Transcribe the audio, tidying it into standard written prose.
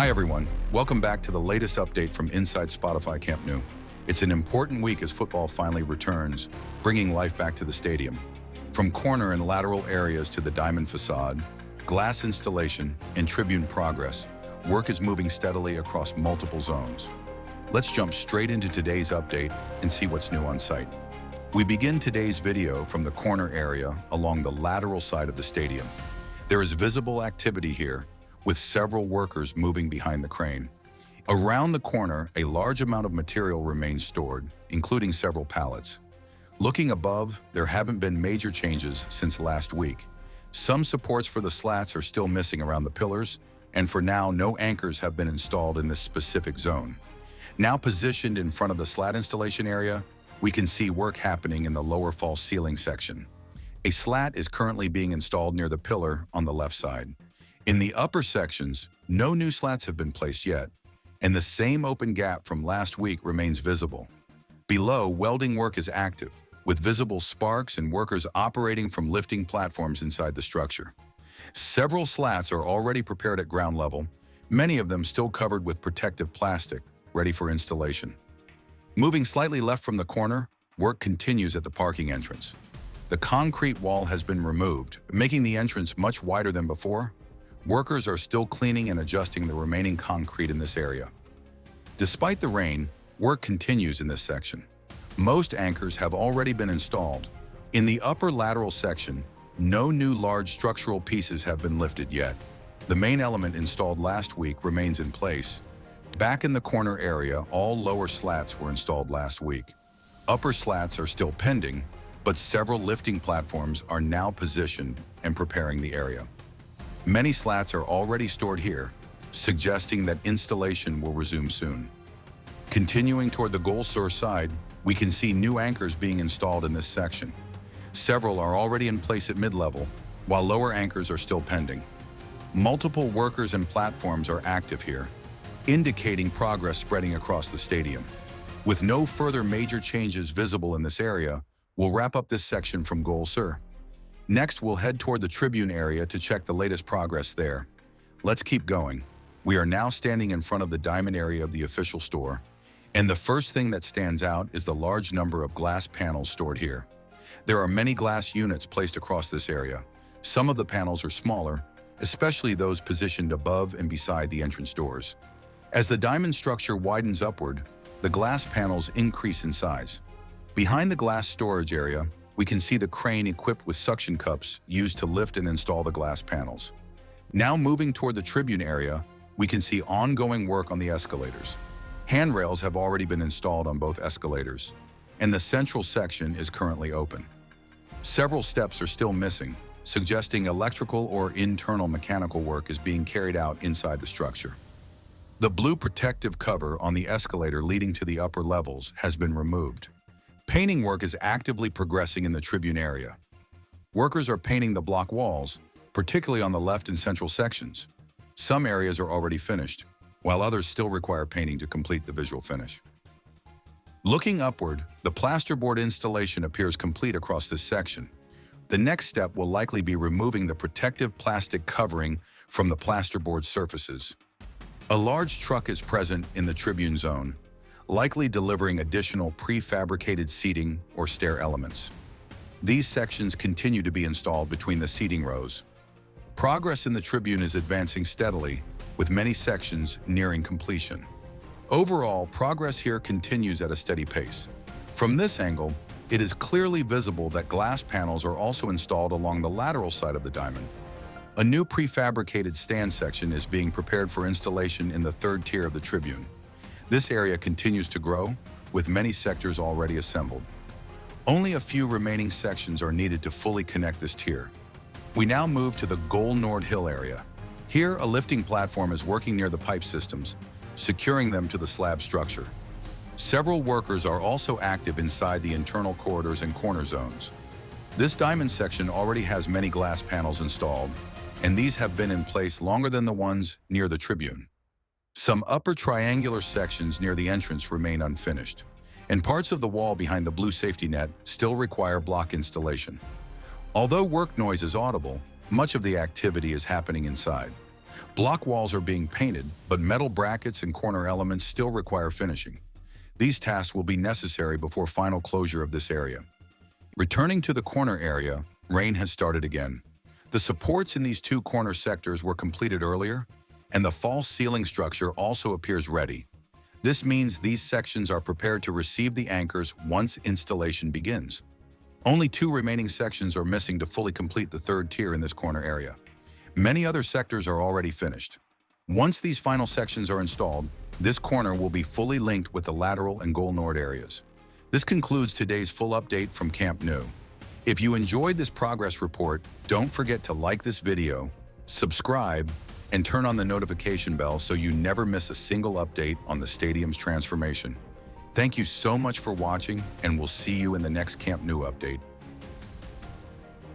Hi everyone, welcome back to the latest update from inside Spotify Camp Nou. It's an important week as football finally returns, bringing life back to the stadium. From corner and lateral areas to the diamond facade, glass installation, and tribune progress, work is moving steadily across multiple zones. Let's jump straight into today's update and see what's new on site. We begin today's video from the corner area along the lateral side of the stadium. There is visible activity here, with several workers moving behind the crane. Around the corner, a large amount of material remains stored, including several pallets. Looking above, there haven't been major changes since last week. Some supports for the slats are still missing around the pillars, and for now, no anchors have been installed in this specific zone. Now positioned in front of the slat installation area, we can see work happening in the lower false ceiling section. A slat is currently being installed near the pillar on the left side. In the upper sections, no new slats have been placed yet, and the same open gap from last week remains visible. Below, welding work is active, with visible sparks and workers operating from lifting platforms inside the structure. Several slats are already prepared at ground level, many of them still covered with protective plastic, ready for installation. Moving slightly left from the corner, work continues at the parking entrance. The concrete wall has been removed, making the entrance much wider than before. Workers are still cleaning and adjusting the remaining concrete in this area. Despite the rain, work continues in this section. Most anchors have already been installed. In the upper lateral section, no new large structural pieces have been lifted yet. The main element installed last week remains in place. Back in the corner area, all lower slats were installed last week. Upper slats are still pending, but several lifting platforms are now positioned and preparing the area. Many slats are already stored here, suggesting that installation will resume soon. Continuing toward the Gol Sur side, we can see new anchors being installed in this section. Several are already in place at mid-level, while lower anchors are still pending. Multiple workers and platforms are active here, indicating progress spreading across the stadium. With no further major changes visible in this area, we'll wrap up this section from Gol Sur. Next, we'll head toward the Tribune area to check the latest progress there. Let's keep going. We are now standing in front of the diamond area of the official store, and the first thing that stands out is the large number of glass panels stored here. There are many glass units placed across this area. Some of the panels are smaller, especially those positioned above and beside the entrance doors. As the diamond structure widens upward, the glass panels increase in size. Behind the glass storage area, we can see the crane equipped with suction cups used to lift and install the glass panels. Now moving toward the Tribune area, we can see ongoing work on the escalators. Handrails have already been installed on both escalators, and the central section is currently open. Several steps are still missing, suggesting electrical or internal mechanical work is being carried out inside the structure. The blue protective cover on the escalator leading to the upper levels has been removed. Painting work is actively progressing in the Tribune area. Workers are painting the block walls, particularly on the left and central sections. Some areas are already finished, while others still require painting to complete the visual finish. Looking upward, the plasterboard installation appears complete across this section. The next step will likely be removing the protective plastic covering from the plasterboard surfaces. A large truck is present in the Tribune zone, likely delivering additional prefabricated seating or stair elements. These sections continue to be installed between the seating rows. Progress in the Tribune is advancing steadily, with many sections nearing completion. Overall, progress here continues at a steady pace. From this angle, it is clearly visible that glass panels are also installed along the lateral side of the diamond. A new prefabricated stand section is being prepared for installation in the third tier of the Tribune. This area continues to grow, with many sectors already assembled. Only a few remaining sections are needed to fully connect this tier. We now move to the Gol Nord hill area. Here, a lifting platform is working near the pipe systems, securing them to the slab structure. Several workers are also active inside the internal corridors and corner zones. This diamond section already has many glass panels installed, and these have been in place longer than the ones near the Tribune. Some upper triangular sections near the entrance remain unfinished, and parts of the wall behind the blue safety net still require block installation. Although work noise is audible, much of the activity is happening inside. Block walls are being painted, but metal brackets and corner elements still require finishing. These tasks will be necessary before final closure of this area. Returning to the corner area, rain has started again. The supports in these two corner sectors were completed earlier, and the false ceiling structure also appears ready. This means these sections are prepared to receive the anchors once installation begins. Only 2 remaining sections are missing to fully complete the third tier in this corner area. Many other sectors are already finished. Once these final sections are installed, this corner will be fully linked with the lateral and Gol Nord areas. This concludes today's full update from Camp Nou. If you enjoyed this progress report, don't forget to like this video, subscribe, and turn on the notification bell so you never miss a single update on the stadium's transformation. Thank you so much for watching, and we'll see you in the next Camp Nou update.